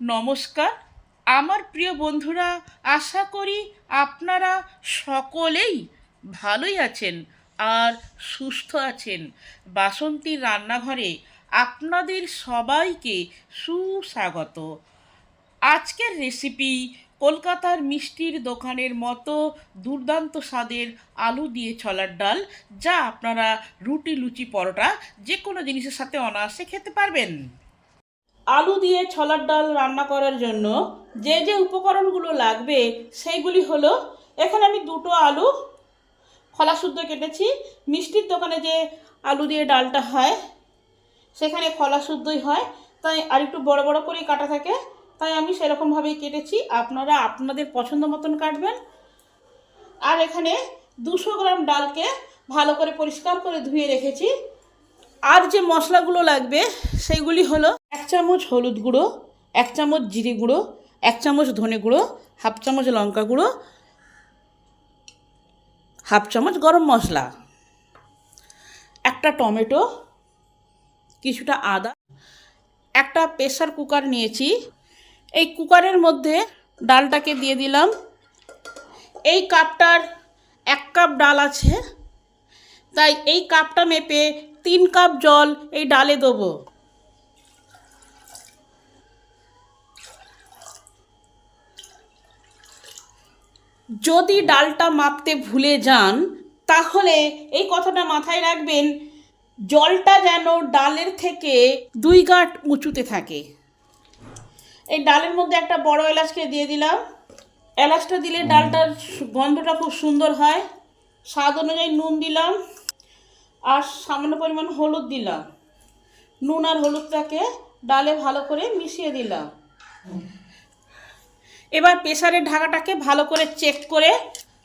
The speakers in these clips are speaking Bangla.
নমস্কার আমার প্রিয় বন্ধুরা, আশা করি আপনারা সকলেই ভালোই আছেন আর সুস্থ আছেন। বাসন্তীর রান্নাঘরে আপনাদের সবাইকে সুস্বাগত। আজকের রেসিপি কলকাতার মিষ্টির দোকানের মতো দুর্দান্ত স্বাদের আলু দিয়ে ছোলার ডাল, যা আপনারা রুটি, লুচি, পরোটা যে কোনো জিনিসের সাথে অনায়াসে খেতে পারবেন। আলু দিয়ে ছোলার ডাল রান্না করার জন্য যে যে উপকরণগুলো লাগবে সেইগুলি হলো, এখানে আমি দুটো আলু খোলা শুদ্ধ কেটেছি। মিষ্টির দোকানে যে আলু দিয়ে ডালটা হয় সেখানে খোলা শুদ্ধই হয়, তাই আর একটু বড় বড় করেই কাটা থাকে, তাই আমি সেরকমভাবেই কেটেছি। আপনারা আপনাদের পছন্দ মতন কাটবেন। আর এখানে 200 গ্রাম ডালকে ভালো করে পরিষ্কার করে ধুয়ে রেখেছি। আর যে মশলাগুলো লাগবে সেইগুলি হলো 1 চামচ হলুদ গুঁড়ো, 1 চামচ জিরে গুঁড়ো, 1 চামচ ধনে গুঁড়ো, হাফ চামচ লঙ্কা গুঁড়ো, হাফ চামচ গরম মশলা, একটা টমেটো, কিছুটা আদা। একটা প্রেসার কুকার নিয়েছি, এই কুকারের মধ্যে ডালটাকে দিয়ে দিলাম। এই কাপটার 1 কাপ ডাল আছে, তাই এই কাপটা মেপে 3 কাপ জল এই ডালে দেবো। যদি ডালটা মাপতে ভুলে যান তাহলে এই কথাটা মাথায় রাখবেন, জলটা যেন ডালের থেকে 2 গাঁট উঁচুতে থাকে। এই ডালের মধ্যে একটা বড় এলাচকে দিয়ে দিলাম। এলাচটা দিলে ডালটার গন্ধটা খুব সুন্দর হয়। স্বাদ অনুযায়ী নুন দিলাম আর সামান্য পরিমাণ হলুদ দিলাম। নুন আর হলুদটাকে ডালে ভালো করে মিশিয়ে দিলাম। এবার প্রেসারের ঢাকাটাকে ভালো করে চেক করে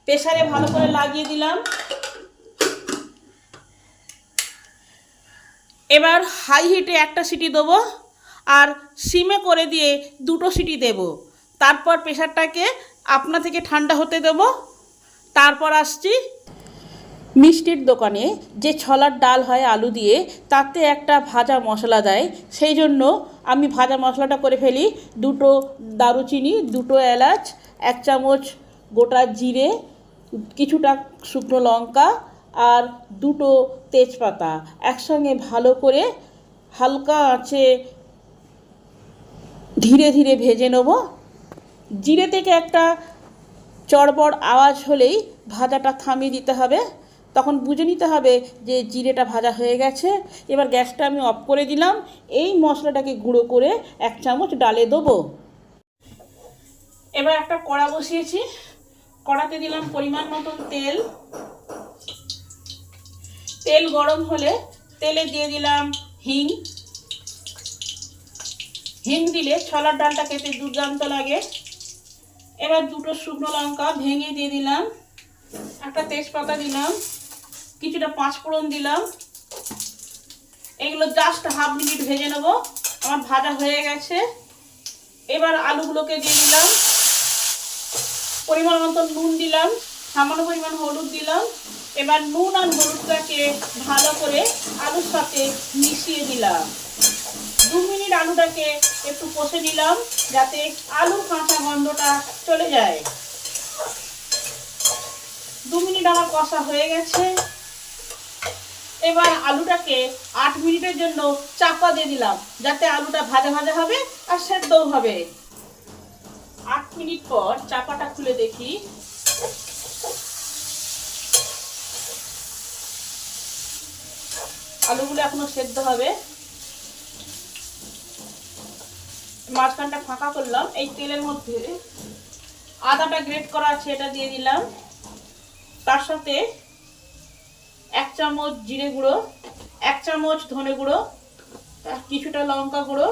প্রেসারে ভালো করে লাগিয়ে দিলাম। এবার হাই হিটে একটা সিটি দেবো আর সিমে করে দিয়ে 2টো সিটি দেব। তারপর প্রেসারটাকে আপনা থেকে ঠান্ডা হতে দেব। তারপর আসছি। মিষ্টির দোকানে যে ছোলার ডাল হয় আলু দিয়ে, তাতে একটা ভাজা মশলা দেয়, সেই জন্য আমি ভাজা মশলাটা করে ফেলি। 2টো দারুচিনি, 2টো এলাচ, 1 চামচ গোটা জিরে, কিছুটা শুকনো লঙ্কা আর 2টো তেজপাতা একসঙ্গে ভালো করে হালকা আঁচে ধীরে ধীরে ভেজে নেব। জিরে থেকে একটা চড়বড় আওয়াজ হলেই ভাজাটা থামিয়ে দিতে হবে। তখন বুঝে নিতে হবে যে জিরেটা ভাজা হয়ে গেছে। এবার গ্যাসটা আমি অফ করে দিলাম। এই মশলাটাকে গুঁড়ো করে 1 চামচ ডালে দেবো। এবার একটা কড়া বসিয়েছি, কড়াতে দিলাম পরিমাণ মতন তেল। তেল গরম হলে তেলে দিয়ে দিলাম হিং। হিং দিলে ছোলার ডালটা খেতে দুর্দান্ত লাগে। এবার 2টো শুকনো লঙ্কা ভেঙে দিয়ে দিলাম, একটা তেজপাতা দিলাম, কিছুটা 5 ফোড়ন দিলাম। এগুলো জাস্ট হাফ মিনিট ভেজে নেব। আমার ভাজা হয়ে গেছে। এবার আলুগুলোকে দিয়ে দিলাম, পরিমাণ মতো নুন দিলাম, সামান্য পরিমাণ হলুদ দিলাম। এবার নুন আর হলুদটাকে ভালো করে আলুর সাথে মিশিয়ে দিলাম। 2 মিনিট আলুটাকে একটু কষে নিলাম যাতে আলুর কাঁচা গন্ধটা চলে যায়। 2 মিনিট আমার কষা হয়ে গেছে। এবার আলুটাকে 8 মিনিটের জন্য চাপা দিয়ে দিলাম, যাতে আলুটা ভাজা ভাজা হবে আর সেদ্ধও হবে। 8 মিনিট পর চাপাটা খুলে দেখি। আলুগুলো এখনো সেদ্ধ হবে। মাঝখানটা ফাঁকা করলাম। এই তেলের মধ্যে আদাটা গ্রেট করা আছে, এটা দিয়ে দিলাম। তার সাথে 1 চামচ জিরে গুঁড়ো, 1 চামচ ধনে গুঁড়ো, কিছুটা লঙ্কা গুঁড়ো।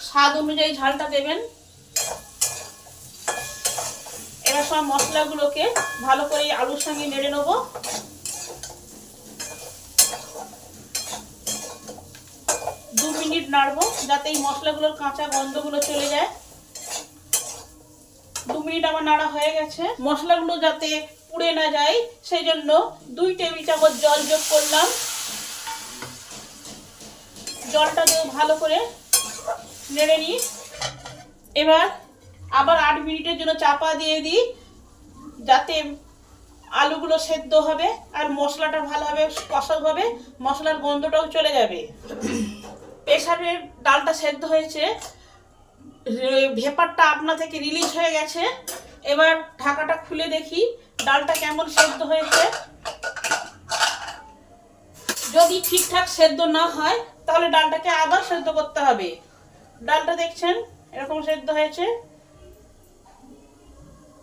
স্বাদ অনুযায়ী ঝালটা দেবেন। এবার সব মশলাগুলোকে ভালো করে আলুর সঙ্গে নেড়ে নেব। 2 মিনিট নাড়বো যাতে এই মশলাগুলোর কাঁচা গন্ধগুলো চলে যায়। 2 মিনিট আমার নাড়া হয়ে গেছে। মশলাগুলো যাতে পুড়ে না যায় সেই জন্য 2 টেবিল চামচ জল যোগ করলাম। জলটা দিয়ে ভালো করে নেড়ে নিই। এবার আবার 8 মিনিটের জন্য চাপা দিয়ে দিই, যাতে আলুগুলো সেদ্ধ হবে আর মশলাটা ভালোভাবে কষা হবে, মশলার গন্ধটাও চলে যাবে। প্রেসারের ডালটা সেদ্ধ হয়েছে, ভেপারটা আপনা থেকে রিলিজ হয়ে গেছে। এবার ঢাকাটা খুলে দেখি ডালটা কেমন সেদ্ধ হয়েছে। যদি ঠিকঠাক সেদ্ধ না হয় তাহলে ডালটাকে আবার সেদ্ধ করতে হবে। ডালটা দেখছেন এরকম সেদ্ধ হয়েছে,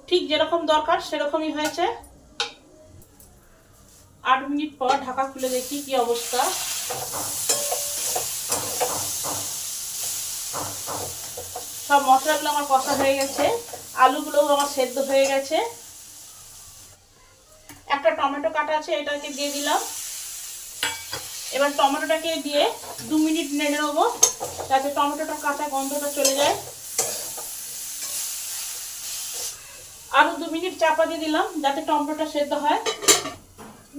ঠিক যেরকম দরকার সেরকমই হয়েছে। 8 মিনিট পর ঢাকা খুলে দেখি কি অবস্থা। সব মশলাগুলো আমার কষা হয়ে গেছে, আলুগুলোও আমার সেদ্ধ হয়ে গেছে। একটা টমেটো কাটা আছে, এটাকে দিয়ে দিলাম। এবার টমেটোটাকে দিয়ে 2 মিনিট নেড়ে নেবো, যাতে টমেটোটার কাঁচা গন্ধটা চলে যায়। আরো 2 মিনিট চাপা দিয়ে দিলাম যাতে টমেটোটা সেদ্ধ হয়।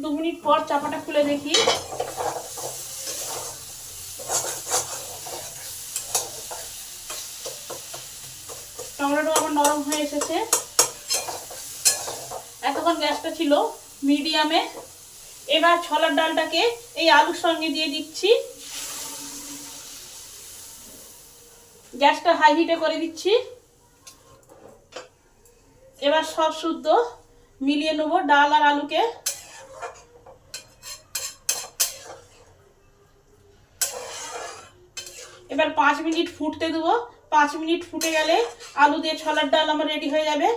2 মিনিট পর চাপাটা খুলে দেখি। টমেটোটা আমার নরম হয়ে এসেছে। এতক্ষণ গ্যাসটা ছিল মিডিয়ামে। এবার ছোলার ডালটাকে এই আলুর সঙ্গে দিয়ে দিচ্ছি। গ্যাসটা হাই হিটে করে দিচ্ছি। এবার সব শুদ্ধ মিলিয়ে নেবো ডাল আর আলুকে। এবার 5 মিনিট ফুটতে দেবো। 5 মিনিট ফুটে গেলে আলু দিয়ে ছোলার ডাল আমার রেডি হয়ে যাবে,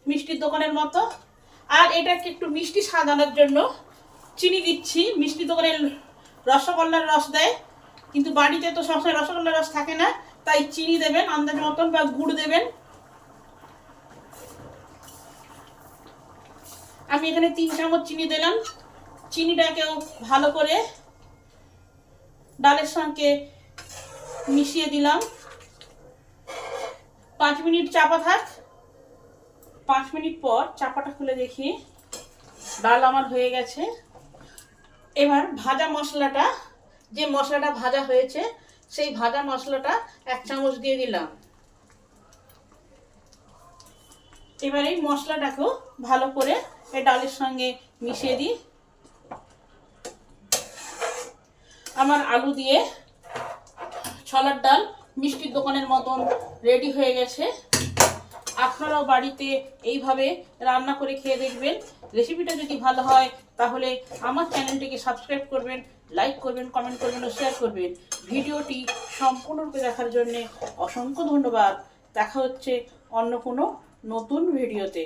মিষ্টির দোকানের মতো। আর এটাকে একটু মিষ্টি সাজানোর জন্য চিনি দিচ্ছি। মিষ্টি দোকানের রসগোল্লার রস দেয়, কিন্তু বাড়িতে তো সবসময় রসগোল্লার রস থাকে না, তাই চিনি দেবেন আন্দাজ মতন বা গুড় দেবেন। আমি এখানে 3 চামচ চিনি দিলাম। চিনিটাকেও ভালো করে ডালের সঙ্গে মিশিয়ে দিলাম। 5 মিনিট চাপা থাক। 5 মিনিট পর চাপাটা খুলে দেখি ডাল আমার হয়ে গেছে। এবার ভাজা মশলাটা, যে মশলাটা ভাজা হয়েছে সেই ভাজা মশলাটা 1 চামচ দিয়ে দিলাম। এবার এই মশলাটাকেও ভালো করে এই ডালের সঙ্গে মিশিয়ে দিই। আমার আলু দিয়ে ছোলার ডাল মিষ্টির দোকানের মতন রেডি হয়ে গেছে। আপনারাও বাড়িতে এইভাবে রান্না করে খেয়ে দেখবেন। রেসিপিটা যদি ভালো হয় তাহলে আমার চ্যানেলটিকে সাবস্ক্রাইব করবেন, লাইক করবেন, কমেন্ট করবেন ও শেয়ার করবেন। ভিডিওটি সম্পূর্ণরূপে দেখার জন্য অসংখ্য ধন্যবাদ। দেখা হচ্ছে অন্য কোনো নতুন ভিডিওতে।